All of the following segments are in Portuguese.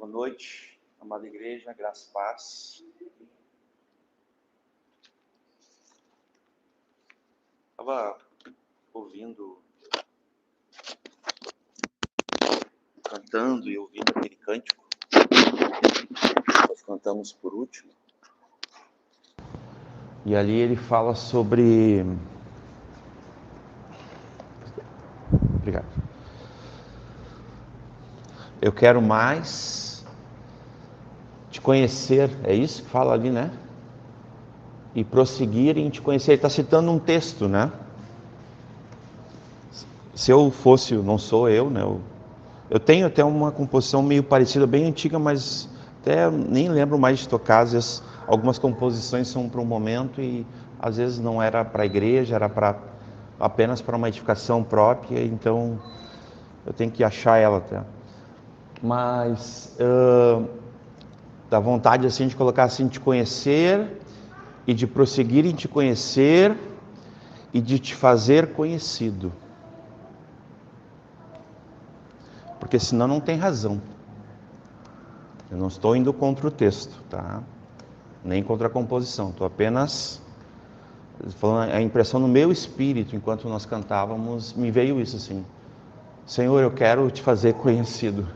Boa noite, amada igreja, graça e paz. Estava ouvindo, cantando e ouvindo aquele cântico. Nós cantamos por último. E ali ele fala sobre... Obrigado. Eu quero mais te conhecer, é isso que fala ali, né? E prosseguir em te conhecer. Ele está citando um texto, né? Se eu fosse, não sou eu, né? Eu tenho até uma composição meio parecida, bem antiga, mas até nem lembro mais de tocar. Às vezes, algumas composições são para um momento e às vezes não era para a igreja, era apenas para uma edificação própria, então eu tenho que achar ela até. Mas dá vontade assim de colocar assim, de conhecer e de prosseguir em te conhecer e de te fazer conhecido. Porque senão não tem razão. Eu não estou indo contra o texto, tá? Nem contra a composição. Estou apenas falando a impressão no meu espírito, enquanto nós cantávamos, me veio isso assim. Senhor, eu quero te fazer conhecido.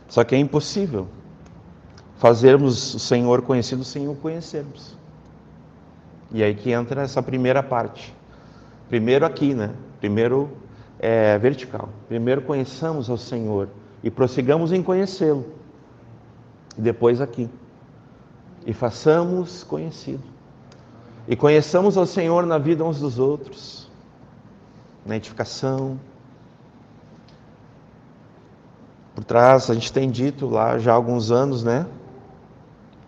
Só que é impossível fazermos o Senhor conhecido sem o conhecermos. E aí que entra essa primeira parte. Primeiro aqui, né? Primeiro vertical. Primeiro conheçamos ao Senhor e prossigamos em conhecê-lo. E depois aqui. E façamos conhecido. E conheçamos ao Senhor na vida uns dos outros. Na edificação. Por trás, a gente tem dito lá já há alguns anos, né?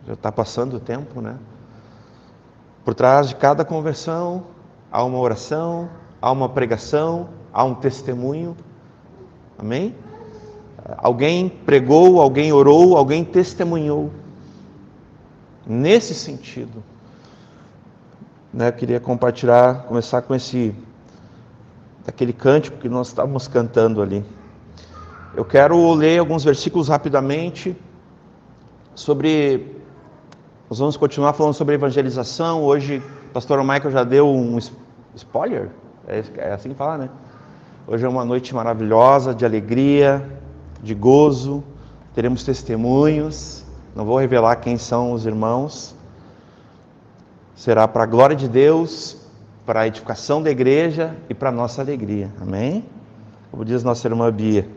Já está passando o tempo, né? Por trás de cada conversão, há uma oração, há uma pregação, há um testemunho. Amém? Alguém pregou, alguém orou, alguém testemunhou. Nesse sentido, né? Eu queria começar com aquele cântico que nós estávamos cantando ali. Eu quero ler alguns versículos rapidamente nós vamos continuar falando sobre evangelização. Hoje o pastor Michael já deu um spoiler, é assim que fala, né? Hoje é uma noite maravilhosa, de alegria, de gozo, teremos testemunhos, não vou revelar quem são os irmãos, será para a glória de Deus, para a edificação da igreja e para a nossa alegria, amém? Como diz nossa irmã Bia.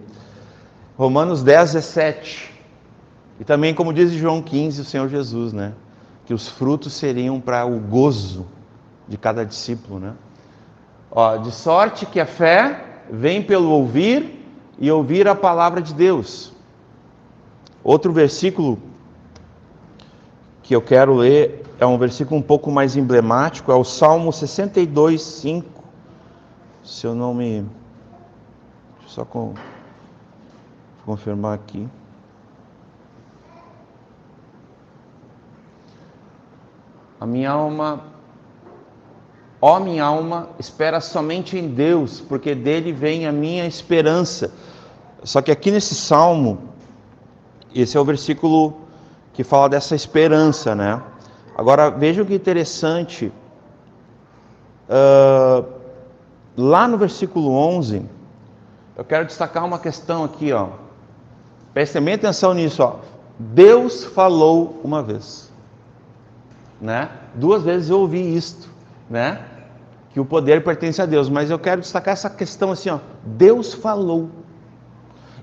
Romanos 10, 17, e também como diz João 15, o Senhor Jesus, né? Que os frutos seriam para o gozo de cada discípulo, né? De sorte que a fé vem pelo ouvir e ouvir a palavra de Deus. Outro versículo que eu quero ler é um versículo um pouco mais emblemático, é o Salmo 62, 5. Se eu não me... Deixa eu só confirmar aqui. Minha alma, espera somente em Deus, porque dele vem a minha esperança. Só que aqui nesse salmo, esse é o versículo que fala dessa esperança, né? Agora, vejam que interessante, lá no versículo 11, eu quero destacar uma questão aqui, ó. Prestem bem atenção nisso, ó. Deus falou uma vez, né? 2 vezes eu ouvi isto, né? Que o poder pertence a Deus, mas eu quero destacar essa questão assim, ó. Deus falou.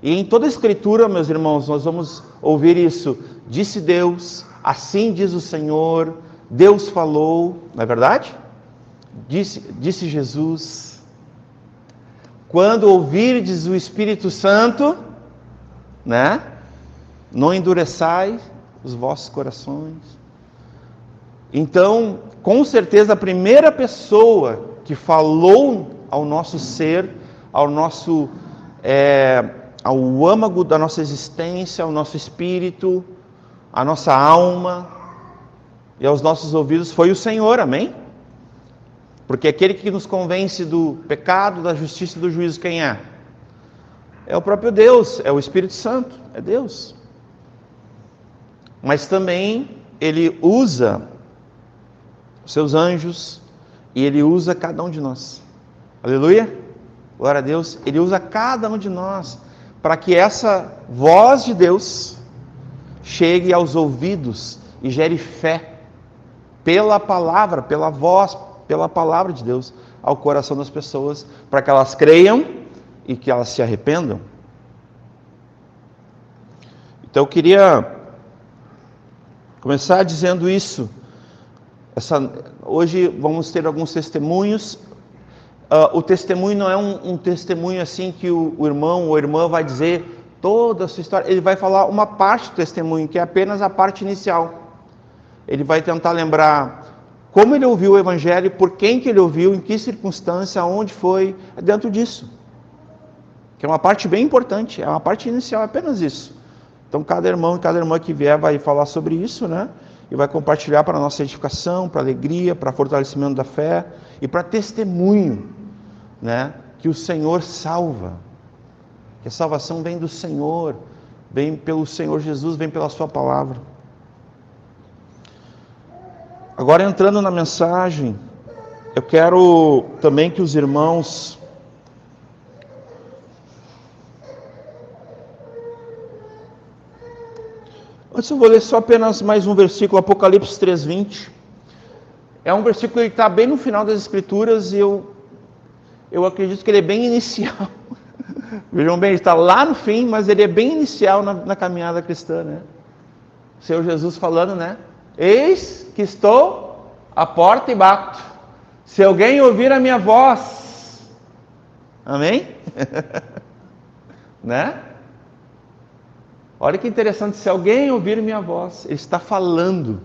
E em toda a Escritura, meus irmãos, nós vamos ouvir isso. Disse Deus, assim diz o Senhor, Deus falou, não é verdade? Disse Jesus. Quando ouvirdes o Espírito Santo, né? Não endureçai os vossos corações. Então, com certeza, a primeira pessoa que falou ao nosso ser, ao âmago da nossa existência, ao nosso espírito, à nossa alma e aos nossos ouvidos foi o Senhor, amém? Porque aquele que nos convence do pecado, da justiça e do juízo, quem é? É o próprio Deus, é o Espírito Santo, é Deus. Mas também Ele usa os seus anjos e Ele usa cada um de nós. Aleluia? Glória a Deus. Ele usa cada um de nós para que essa voz de Deus chegue aos ouvidos e gere fé pela palavra, pela voz, pela palavra de Deus ao coração das pessoas, para que elas creiam e que elas se arrependam. Então eu queria começar dizendo isso. Hoje vamos ter alguns testemunhos. O testemunho não é um testemunho assim que o irmão ou a irmã vai dizer toda a sua história. Ele vai falar uma parte do testemunho, que é apenas a parte inicial. Ele vai tentar lembrar como ele ouviu o Evangelho, por quem que ele ouviu, em que circunstância, onde foi, é dentro disso. Que é uma parte bem importante, é uma parte inicial, é apenas isso. Então cada irmão e cada irmã que vier vai falar sobre isso, né? E vai compartilhar para a nossa edificação, para alegria, para fortalecimento da fé e para testemunho, né? Que o Senhor salva, que a salvação vem do Senhor, vem pelo Senhor Jesus, vem pela sua palavra. Agora entrando na mensagem, eu quero também que os irmãos antes eu vou ler só apenas mais um versículo, Apocalipse 3:20. É um versículo que está bem no final das Escrituras e eu acredito que ele é bem inicial. Vejam bem, ele está lá no fim, mas ele é bem inicial na caminhada cristã, né? O Senhor Jesus falando, né? Eis que estou à porta e bato. Se alguém ouvir a minha voz, amém? Né? Olha que interessante, se alguém ouvir minha voz, ele está falando.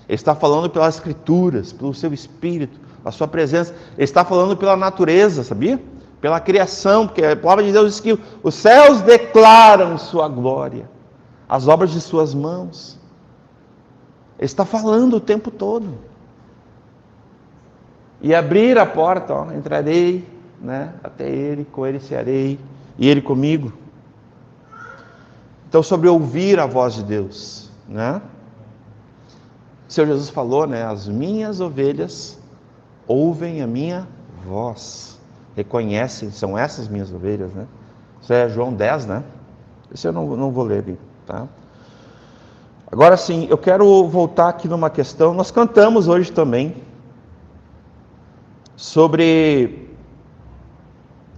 Ele está falando pelas Escrituras, pelo seu Espírito, a sua presença. Ele está falando pela natureza, sabia? Pela criação, porque a palavra de Deus diz que os céus declaram sua glória, as obras de suas mãos. Ele está falando o tempo todo. E abrir a porta, ó, entrarei, né, até ele, com ele cearei, e ele comigo. Então, sobre ouvir a voz de Deus, né? O Senhor Jesus falou, né? As minhas ovelhas ouvem a minha voz, reconhecem, são essas minhas ovelhas, né? Isso é João 10, né? Isso eu não vou ler ali, tá? Agora sim, eu quero voltar aqui numa questão, nós cantamos hoje também, sobre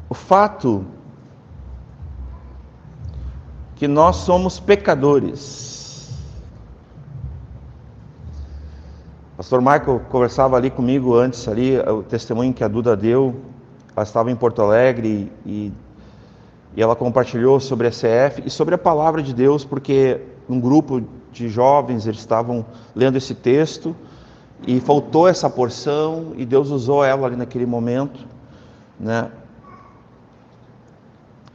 o fato que nós somos pecadores. O pastor Michael conversava ali comigo antes, ali, o testemunho que a Duda deu. Ela estava em Porto Alegre e ela compartilhou sobre a CF e sobre a palavra de Deus, porque um grupo de jovens, eles estavam lendo esse texto e faltou essa porção e Deus usou ela ali naquele momento, né?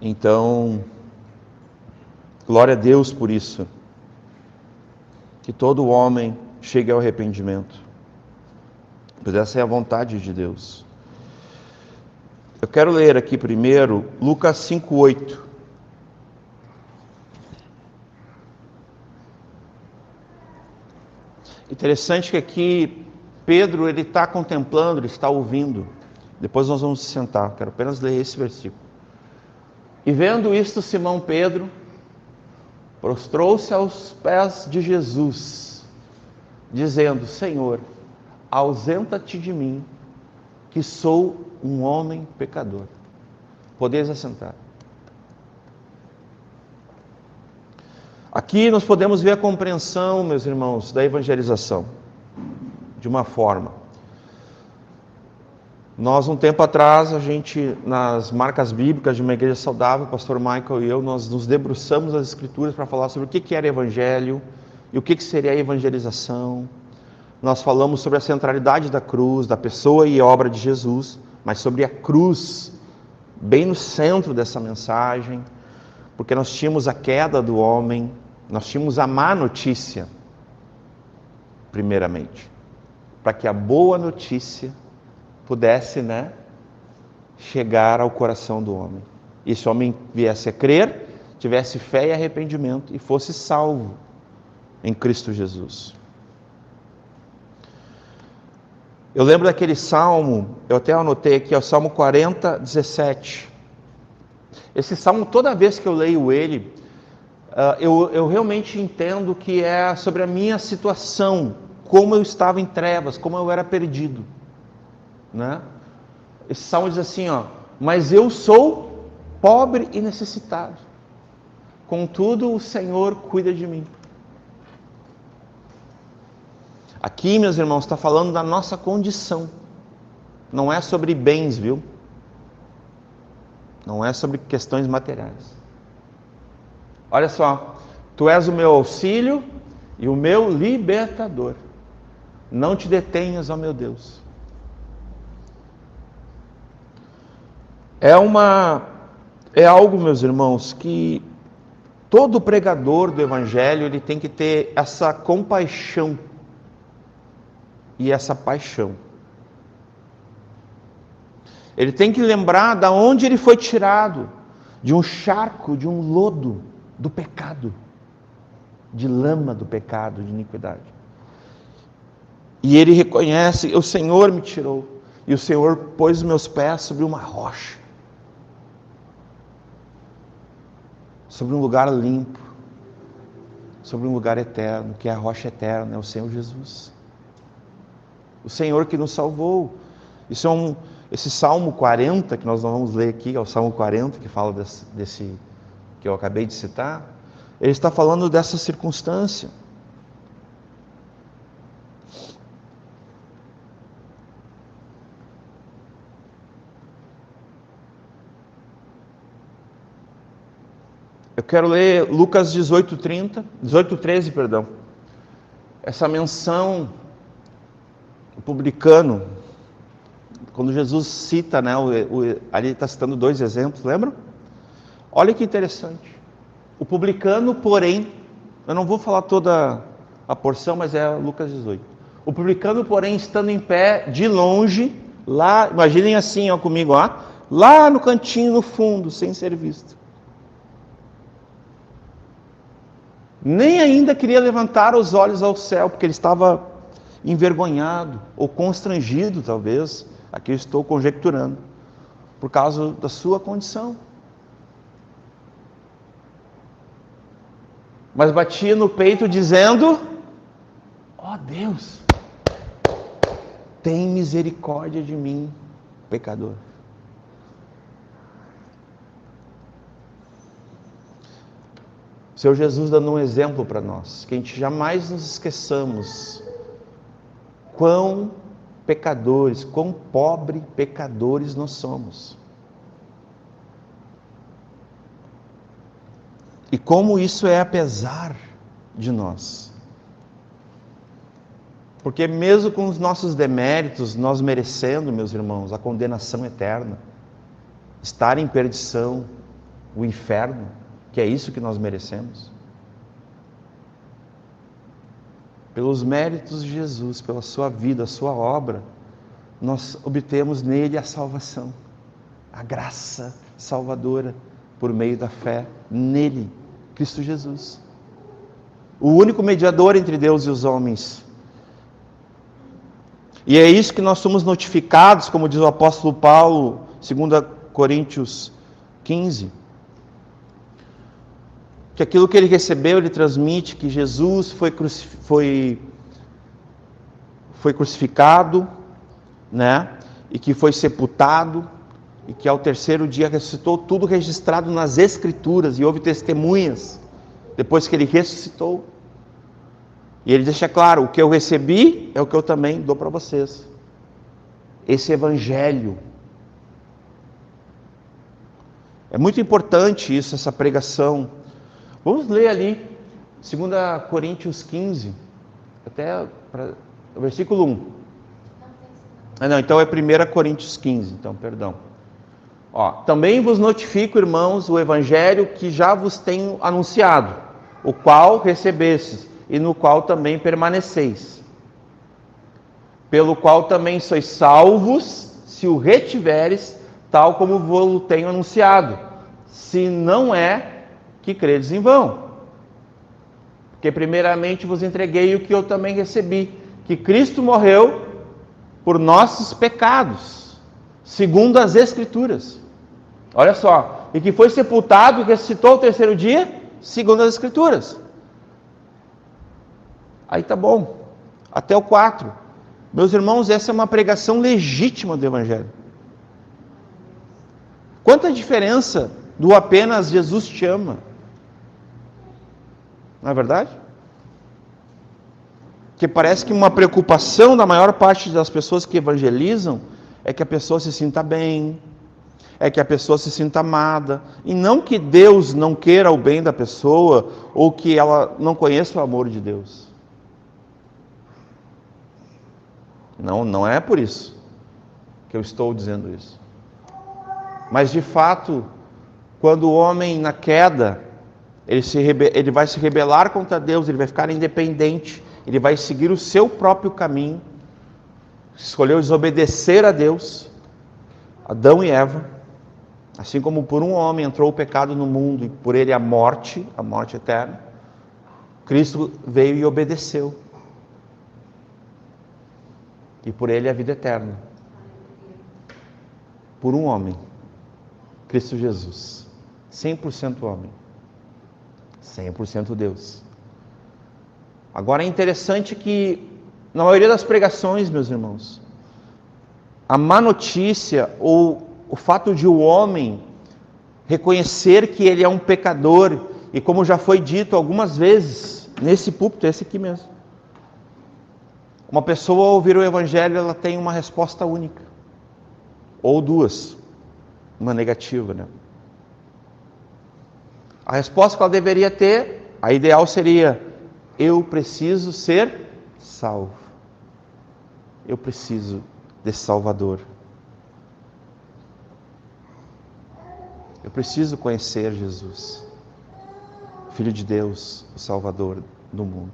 Então, glória a Deus por isso. Que todo homem chegue ao arrependimento. Pois essa é a vontade de Deus. Eu quero ler aqui primeiro Lucas 5:8. Interessante que aqui Pedro, ele está contemplando, ele está ouvindo. Depois nós vamos sentar, quero apenas ler esse versículo. E vendo isto, Simão Pedro prostrou-se aos pés de Jesus, dizendo: Senhor, ausenta-te de mim, que sou um homem pecador. Podeis assentar. Aqui nós podemos ver a compreensão, meus irmãos, da evangelização, de uma forma. Nós, um tempo atrás, a gente, nas marcas bíblicas de uma igreja saudável, o pastor Michael e eu, nós nos debruçamos nas Escrituras para falar sobre o que era evangelho e o que seria a evangelização. Nós falamos sobre a centralidade da cruz, da pessoa e obra de Jesus, mas sobre a cruz, bem no centro dessa mensagem, porque nós tínhamos a queda do homem, nós tínhamos a má notícia, primeiramente, para que a boa notícia pudesse, né, chegar ao coração do homem. E esse homem viesse a crer, tivesse fé e arrependimento e fosse salvo em Cristo Jesus. Eu lembro daquele salmo, eu até anotei aqui, o Salmo 40, 17. Esse salmo, toda vez que eu leio ele, eu realmente entendo que é sobre a minha situação, como eu estava em trevas, como eu era perdido, né? Esse salmo diz assim, mas eu sou pobre e necessitado, contudo o Senhor cuida de mim. Aqui, meus irmãos, está falando da nossa condição, não é sobre bens, viu? Não é sobre questões materiais. Olha só, tu és o meu auxílio e o meu libertador. Não te detenhas, ó meu Deus. É algo, meus irmãos, que todo pregador do Evangelho ele tem que ter essa compaixão e essa paixão. Ele tem que lembrar de onde ele foi tirado, de um charco, de um lodo do pecado, de lama do pecado, de iniquidade. E ele reconhece, o Senhor me tirou, e o Senhor pôs os meus pés sobre uma rocha, sobre um lugar limpo, sobre um lugar eterno, que é a rocha eterna, é o Senhor Jesus. O Senhor que nos salvou. Esse Salmo 40, que nós não vamos ler aqui, é o Salmo 40, que fala desse que eu acabei de citar, ele está falando dessa circunstância. Eu quero ler Lucas 18:13, perdão. Essa menção, o publicano, quando Jesus cita, né, ali está citando 2 exemplos, lembram? Olha que interessante. O publicano, porém, eu não vou falar toda a porção, mas é Lucas 18. O publicano, porém, estando em pé de longe, lá, imaginem assim, comigo, lá no cantinho, no fundo, sem ser visto. Nem ainda queria levantar os olhos ao céu, porque ele estava envergonhado, ou constrangido, talvez, aqui eu estou conjecturando, por causa da sua condição. Mas batia no peito dizendo, ó Deus, tem misericórdia de mim, pecador. O Senhor Jesus dando um exemplo para nós, que a gente jamais nos esqueçamos quão pecadores, quão pobres pecadores nós somos. E como isso é apesar de nós. Porque mesmo com os nossos deméritos, nós merecendo, meus irmãos, a condenação eterna, estar em perdição, o inferno, que é isso que nós merecemos. Pelos méritos de Jesus, pela sua vida, a sua obra, nós obtemos nele a salvação, a graça salvadora, por meio da fé nele, Cristo Jesus. O único mediador entre Deus e os homens. E é isso que nós somos notificados, como diz o apóstolo Paulo, 2 Coríntios 15, que aquilo que ele recebeu, ele transmite que Jesus foi crucificado, né? E que foi sepultado, e que ao terceiro dia ressuscitou, tudo registrado nas Escrituras, e houve testemunhas, depois que ele ressuscitou. E ele deixa claro, o que eu recebi é o que eu também dou para vocês. Esse Evangelho. É muito importante isso, essa pregação. Vamos ler ali, 2 Coríntios 15, até o versículo 1. Então é 1 Coríntios 15, então, perdão. Também vos notifico, irmãos, o Evangelho que já vos tenho anunciado, o qual recebestes, e no qual também permaneceis, pelo qual também sois salvos, se o retiveres, tal como vos tenho anunciado, se não é que credes em vão. Porque primeiramente vos entreguei o que eu também recebi, que Cristo morreu por nossos pecados, segundo as Escrituras. Olha só, e que foi sepultado e ressuscitou ao terceiro dia, segundo as Escrituras. Aí tá bom, até o 4. Meus irmãos, essa é uma pregação legítima do Evangelho. Quanta diferença do apenas Jesus te ama. Não é verdade? Que parece que uma preocupação da maior parte das pessoas que evangelizam é que a pessoa se sinta bem, é que a pessoa se sinta amada, e não que Deus não queira o bem da pessoa, ou que ela não conheça o amor de Deus. Não é por isso que eu estou dizendo isso. Mas de fato, quando o homem na queda, ele vai se rebelar contra Deus, ele vai ficar independente, ele vai seguir o seu próprio caminho, escolheu desobedecer a Deus, Adão e Eva, assim como por um homem entrou o pecado no mundo e por ele a morte eterna, Cristo veio e obedeceu, e por ele a vida eterna, por um homem, Cristo Jesus, 100% homem, 100% Deus. Agora é interessante que, na maioria das pregações, meus irmãos, a má notícia ou o fato de o homem reconhecer que ele é um pecador, e como já foi dito algumas vezes, nesse púlpito, esse aqui mesmo, uma pessoa ao ouvir o Evangelho, ela tem uma resposta única, ou duas, uma negativa, né? A resposta que ela deveria ter, a ideal seria: eu preciso ser salvo. Eu preciso desse Salvador. Eu preciso conhecer Jesus, Filho de Deus, o Salvador do mundo.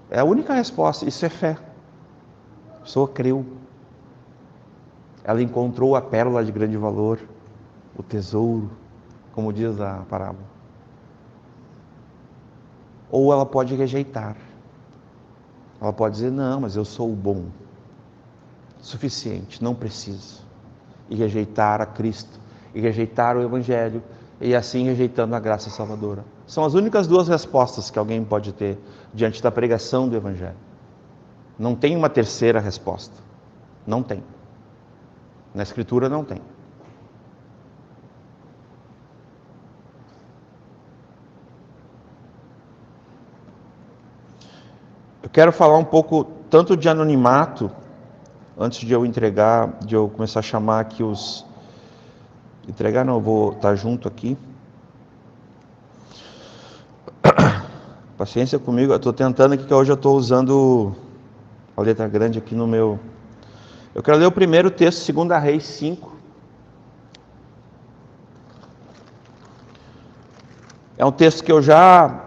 É a única resposta, isso é fé. A pessoa creu. Ela encontrou a pérola de grande valor, o tesouro, como diz a parábola. Ou ela pode rejeitar. Ela pode dizer: não, mas eu sou o bom, suficiente, não preciso. E rejeitar a Cristo, e rejeitar o Evangelho, e assim rejeitando a graça salvadora. São as únicas duas respostas que alguém pode ter diante da pregação do Evangelho. Não tem uma terceira resposta. Não tem. Na Escritura não tem. Eu quero falar um pouco tanto de anonimato, antes de eu entregar, de eu começar a chamar aqui os... Entregar não, eu vou estar junto aqui. Paciência comigo, eu estou tentando aqui, que hoje eu estou usando a letra grande aqui no meu... Eu quero ler o primeiro texto, 2 Reis 5. É um texto que eu já...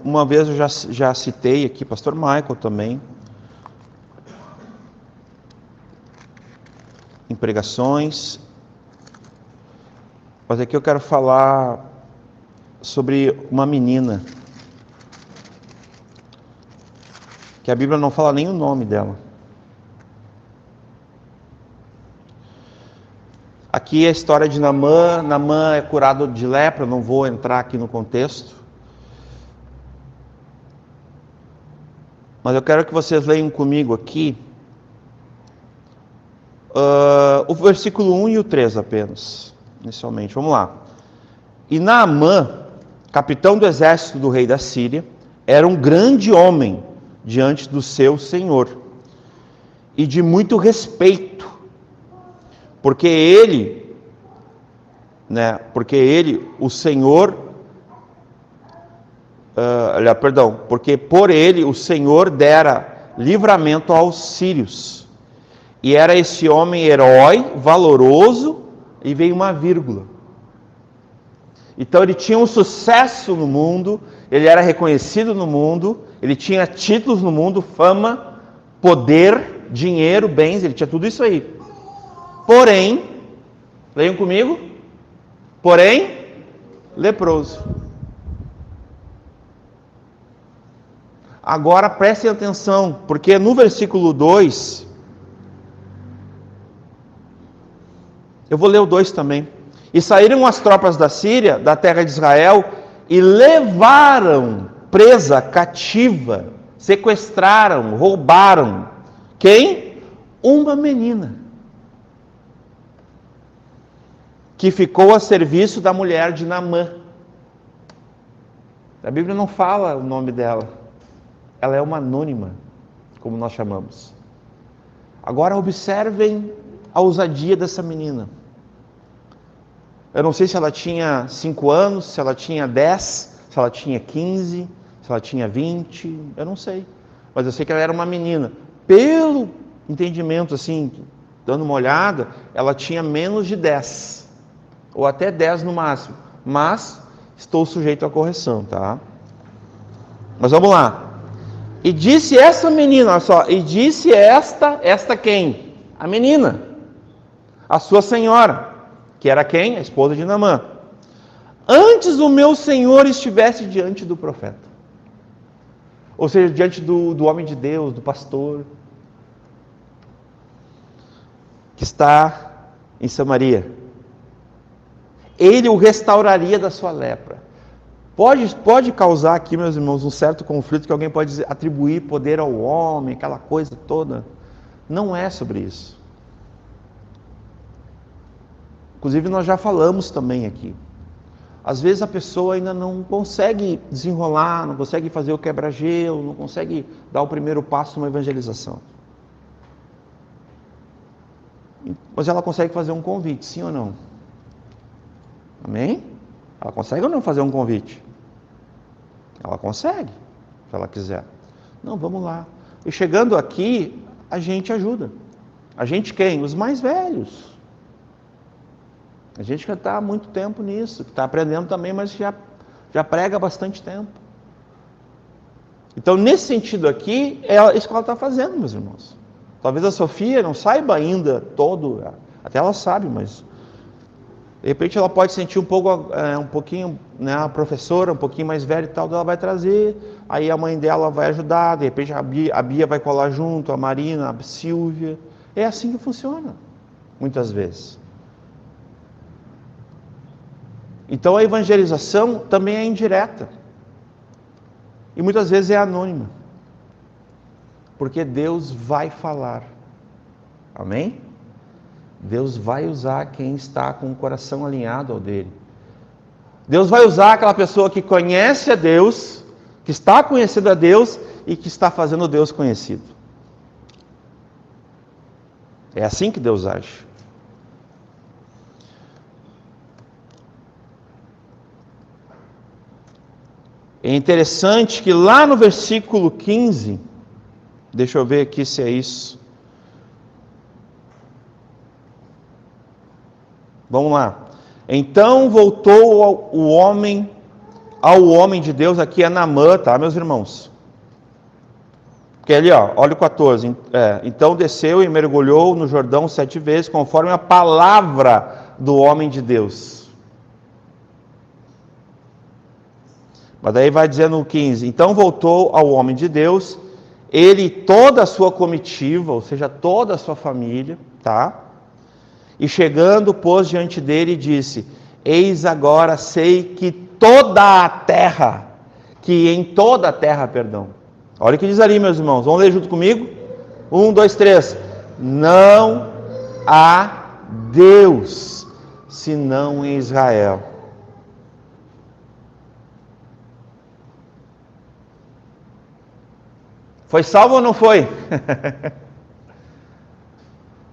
Uma vez eu já citei aqui, pastor Michael também, em pregações, mas aqui eu quero falar sobre uma menina, que a Bíblia não fala nem o nome dela. Aqui é a história de Naamã. Naamã é curado de lepra, não vou entrar aqui no contexto. Mas eu quero que vocês leiam comigo aqui o versículo 1 e o 3 apenas, inicialmente. Vamos lá. E Naamã, capitão do exército do rei da Síria, era um grande homem diante do seu senhor, e de muito respeito, porque o Senhor... porque por ele o Senhor dera livramento aos sírios, e era esse homem herói, valoroso, e veio uma vírgula. Então ele tinha um sucesso no mundo, ele era reconhecido no mundo, ele tinha títulos no mundo, fama, poder, dinheiro, bens, ele tinha tudo isso aí. Porém, leiam comigo, porém leproso. Agora prestem atenção, porque no versículo 2, eu vou ler o 2 também. E saíram as tropas da Síria, da terra de Israel, e levaram presa, cativa, sequestraram, roubaram. Quem? Uma menina, que ficou a serviço da mulher de Naamã. A Bíblia não fala o nome dela. Ela é uma anônima, como nós chamamos. Agora observem a ousadia dessa menina. Eu não sei se ela tinha 5 anos, se ela tinha 10, se ela tinha 15, se ela tinha 20, eu não sei. Mas eu sei que ela era uma menina. Pelo entendimento, assim, dando uma olhada, ela tinha menos de 10, ou até 10 no máximo. Mas estou sujeito à correção, tá? Mas vamos lá. E disse essa menina, olha só, e disse esta quem? A menina, a sua senhora, que era quem? A esposa de Naamã. Antes o meu senhor estivesse diante do profeta. Ou seja, diante do homem de Deus, do pastor, que está em Samaria. Ele o restauraria da sua lepra. Pode causar aqui, meus irmãos, um certo conflito, que alguém pode atribuir poder ao homem, aquela coisa toda. Não é sobre isso. Inclusive nós já falamos também aqui. Às vezes a pessoa ainda não consegue desenrolar, não consegue fazer o quebra-gelo, não consegue dar o primeiro passo numa evangelização. Mas ela consegue fazer um convite, sim ou não? Amém? Ela consegue ou não fazer um convite? Ela consegue, se ela quiser. Não, vamos lá. E chegando aqui, a gente ajuda. A gente quem? Os mais velhos. A gente que está há muito tempo nisso, que está aprendendo também, mas já prega há bastante tempo. Então, nesse sentido aqui, é isso que ela está fazendo, meus irmãos. Talvez a Sofia não saiba ainda todo, até ela sabe, mas de repente ela pode sentir um pouquinho, né, a professora, um pouquinho mais velha e tal, ela vai trazer, aí a mãe dela vai ajudar, de repente a Bia vai colar junto, a Marina, a Silvia. É assim que funciona, muitas vezes. Então a evangelização também é indireta. E muitas vezes é anônima. Porque Deus vai falar. Amém? Deus vai usar quem está com o coração alinhado ao dele. Deus vai usar aquela pessoa que conhece a Deus, que está conhecendo a Deus e que está fazendo Deus conhecido. É assim que Deus age. É interessante que lá no versículo 15, deixa eu ver aqui se é isso. Vamos lá. Então voltou ao homem de Deus, aqui é Naamã, tá, meus irmãos? Porque ali, ó, olha o 14. Então desceu e mergulhou no Jordão 7 vezes, conforme a palavra do homem de Deus. Mas daí vai dizendo no 15, então voltou ao homem de Deus, ele e toda a sua comitiva, ou seja, toda a sua família, tá? E chegando, pôs diante dele e disse, eis agora sei que em toda a terra, olha o que diz ali, meus irmãos, vamos ler junto comigo? 1, 2, 3, não há Deus, senão em Israel. Foi salvo ou não foi?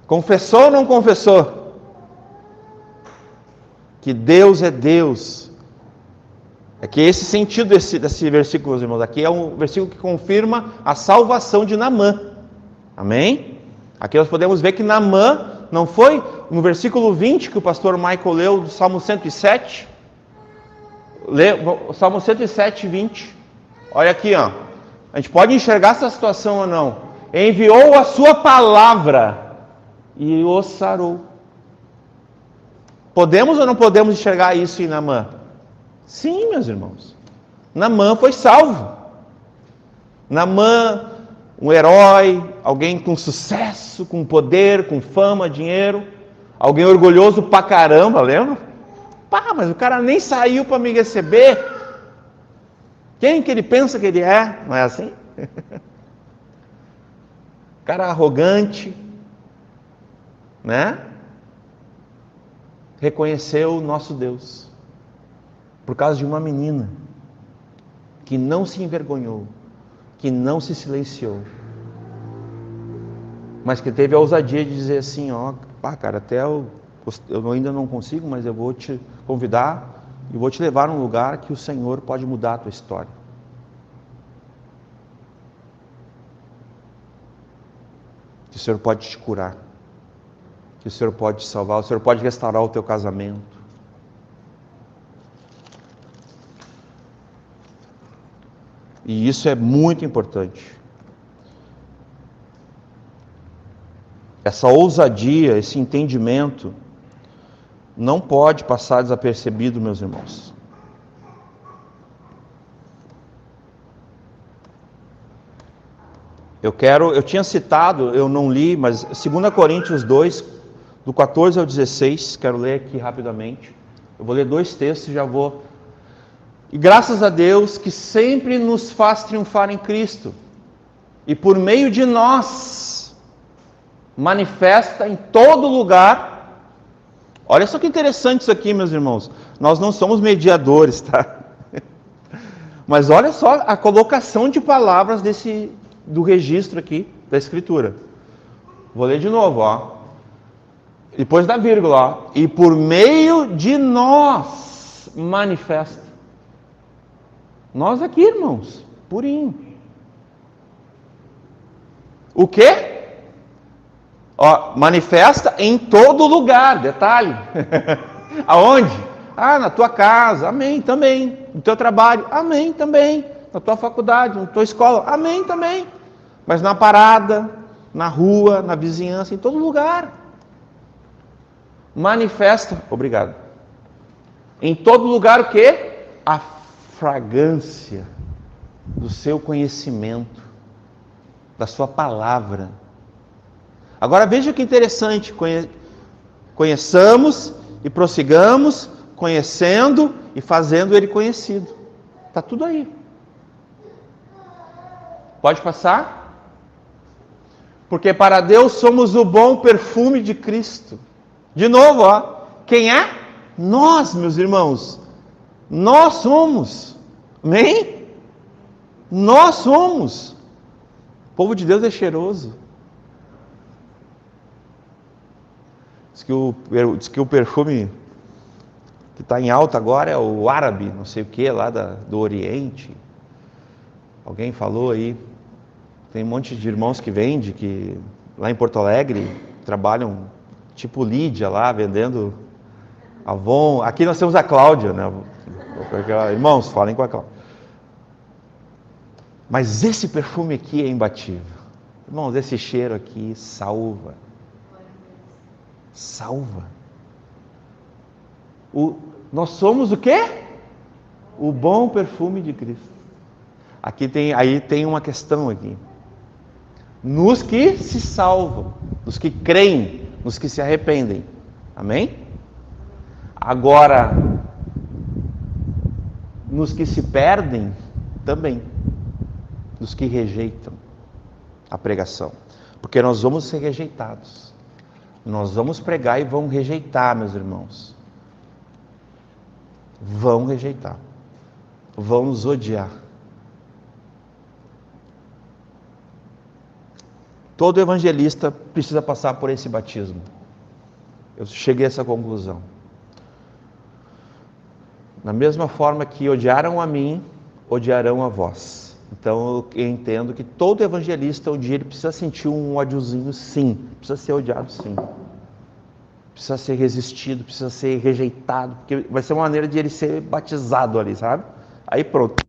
Confessou ou não confessou? Que Deus é Deus. É que esse sentido desse versículo, irmãos, aqui é um versículo que confirma a salvação de Naamã. Amém? Aqui nós podemos ver que Naamã não foi no versículo 20 que o pastor Michael leu do Salmo 107. O Salmo 107, 20. Olha aqui, ó. A gente pode enxergar essa situação ou não. Enviou a sua palavra e os sarou. Podemos ou não podemos enxergar isso em Naamã? Sim, meus irmãos. Naamã foi salvo. Naamã, um herói, alguém com sucesso, com poder, com fama, dinheiro, alguém orgulhoso pra caramba, lembra? Pá, mas o cara nem saiu para me receber. Quem que ele pensa que ele é? Não é assim? Cara arrogante, né? Reconheceu o nosso Deus por causa de uma menina que não se envergonhou, que não se silenciou, mas que teve a ousadia de dizer assim, ó, pá, cara, até eu ainda não consigo, mas eu vou te convidar e vou te levar a um lugar que o Senhor pode mudar a tua história. Que o Senhor pode te curar, que o Senhor pode te salvar, o Senhor pode restaurar o teu casamento. E isso é muito importante. Essa ousadia, esse entendimento, não pode passar desapercebido, meus irmãos. Eu tinha citado, eu não li, mas 2 Coríntios 2, do 14 ao 16, quero ler aqui rapidamente. Eu vou ler 2 textos e já vou. E graças a Deus que sempre nos faz triunfar em Cristo, e por meio de nós, manifesta em todo lugar. Olha só que interessante isso aqui, meus irmãos. Nós não somos mediadores, tá? Mas olha só a colocação de palavras do registro aqui, da Escritura. Vou ler de novo, ó. Depois da vírgula, ó. E por meio de nós manifesta. Nós aqui, irmãos, purinho. O quê? Ó, manifesta em todo lugar, detalhe. Aonde? Ah, na tua casa, amém, também. No teu trabalho, amém, também. Na tua faculdade, na tua escola, amém, também. Mas na parada, na rua, na vizinhança, em todo lugar. Manifesta, obrigado. Em todo lugar o quê? A fragrância do seu conhecimento, da sua palavra. Agora veja que interessante, conheçamos e prossigamos, conhecendo e fazendo ele conhecido. Está tudo aí. Pode passar? Porque para Deus somos o bom perfume de Cristo. De novo, ó. Quem é? Nós, meus irmãos. Nós somos. Amém? Nós somos. O povo de Deus é cheiroso. Diz que o perfume que está em alta agora é o árabe, não sei o que, lá do Oriente. Alguém falou aí. Tem um monte de irmãos que vendem, que lá em Porto Alegre trabalham tipo Lídia lá, vendendo Avon. Aqui nós temos a Cláudia, né? Irmãos, falem com a Cláudia. Mas esse perfume aqui é imbatível. Irmãos, esse cheiro aqui salva. Salva. Nós somos o quê? O bom perfume de Cristo. Aí tem uma questão aqui. Nos que se salvam, nos que creem, nos que se arrependem. Amém? Agora, nos que se perdem, também. Nos que rejeitam a pregação. Porque nós vamos ser rejeitados. Nós vamos pregar e vão rejeitar, meus irmãos. Vão rejeitar. Vão nos odiar. Todo evangelista precisa passar por esse batismo. Eu cheguei a essa conclusão. Da mesma forma que odiaram a mim, odiarão a vós. Então eu entendo que todo evangelista, um dia ele precisa sentir um ódiozinho, sim. Precisa ser odiado, sim. Precisa ser resistido, precisa ser rejeitado, porque vai ser uma maneira de ele ser batizado ali, sabe? Aí pronto.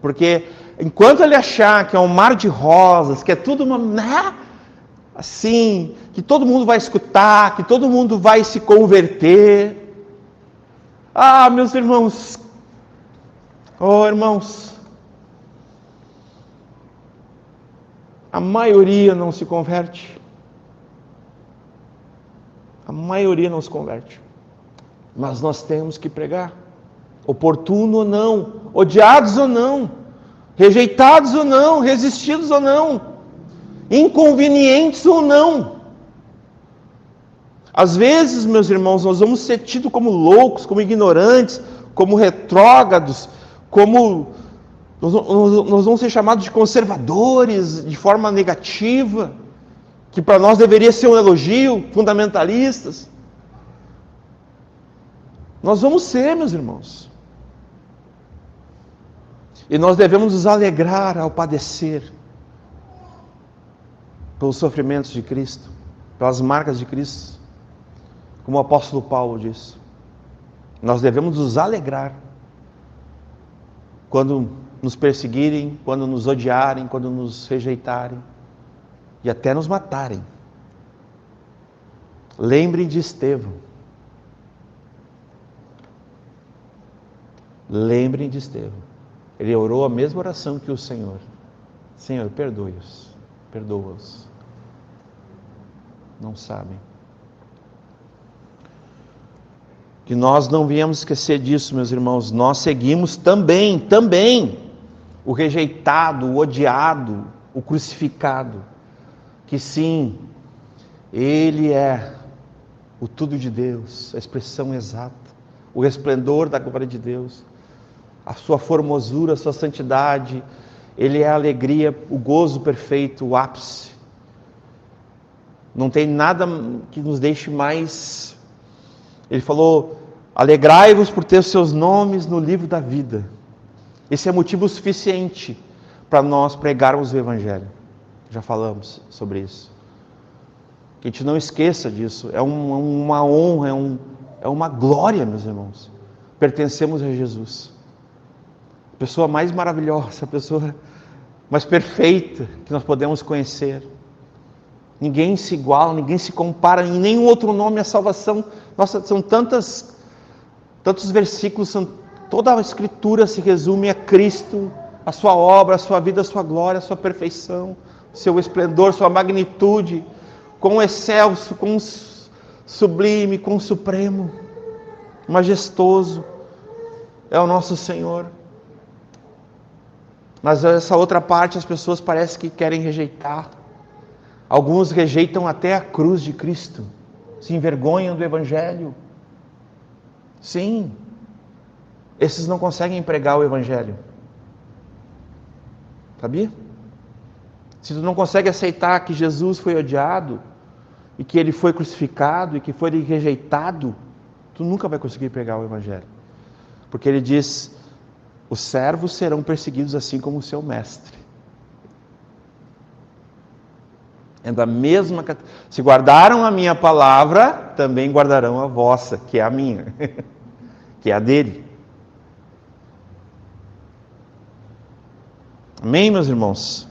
Porque enquanto ele achar que é um mar de rosas, que é tudo uma... assim, que todo mundo vai escutar, que todo mundo vai se converter. Ah, meus irmãos, oh irmãos, a maioria não se converte. A maioria não se converte. Mas nós temos que pregar, oportuno ou não, odiados ou não, rejeitados ou não, resistidos ou não, inconvenientes ou não. Às vezes, meus irmãos, nós vamos ser tidos como loucos, como ignorantes, como retrógrados, como nós vamos ser chamados de conservadores, de forma negativa, que para nós deveria ser um elogio, fundamentalistas. Nós vamos ser, meus irmãos. E nós devemos nos alegrar ao padecer pelos sofrimentos de Cristo, pelas marcas de Cristo, como o apóstolo Paulo diz. Nós devemos nos alegrar quando nos perseguirem, quando nos odiarem, quando nos rejeitarem e até nos matarem. Lembrem de Estevão. Lembrem de Estevão. Ele orou a mesma oração que o Senhor. Senhor, perdoe-os. Perdoa-os. Não sabem. Que nós não viemos esquecer disso, meus irmãos. Nós seguimos também, o rejeitado, o odiado, o crucificado. Que sim, Ele é o tudo de Deus, a expressão exata, o resplendor da glória de Deus, a sua formosura, a sua santidade. Ele é a alegria, o gozo perfeito, o ápice. Não tem nada que nos deixe mais. Ele falou: alegrai-vos por ter os seus nomes no livro da vida. Esse é motivo suficiente para nós pregarmos o Evangelho. Já falamos sobre isso. Que a gente não esqueça disso. É uma honra, é uma glória, meus irmãos. Pertencemos a Jesus. A pessoa mais maravilhosa, a pessoa mais perfeita que nós podemos conhecer. Ninguém se iguala, ninguém se compara em nenhum outro nome à salvação. Nossa, são tantos versículos, toda a Escritura se resume a Cristo, a sua obra, a sua vida, a sua glória, a sua perfeição, seu esplendor, sua magnitude, quão excelso, quão sublime, quão supremo, majestoso é o nosso Senhor. Mas essa outra parte as pessoas parecem que querem rejeitar. Alguns rejeitam até a cruz de Cristo, se envergonham do Evangelho. Sim, esses não conseguem pregar o Evangelho. Sabia? Se tu não consegue aceitar que Jesus foi odiado, e que Ele foi crucificado, e que foi rejeitado, tu nunca vai conseguir pregar o Evangelho. Porque Ele diz: os servos serão perseguidos assim como o seu mestre. É da mesma. Se guardaram a minha palavra, também guardarão a vossa, que é a minha, que é a dele. Amém, meus irmãos?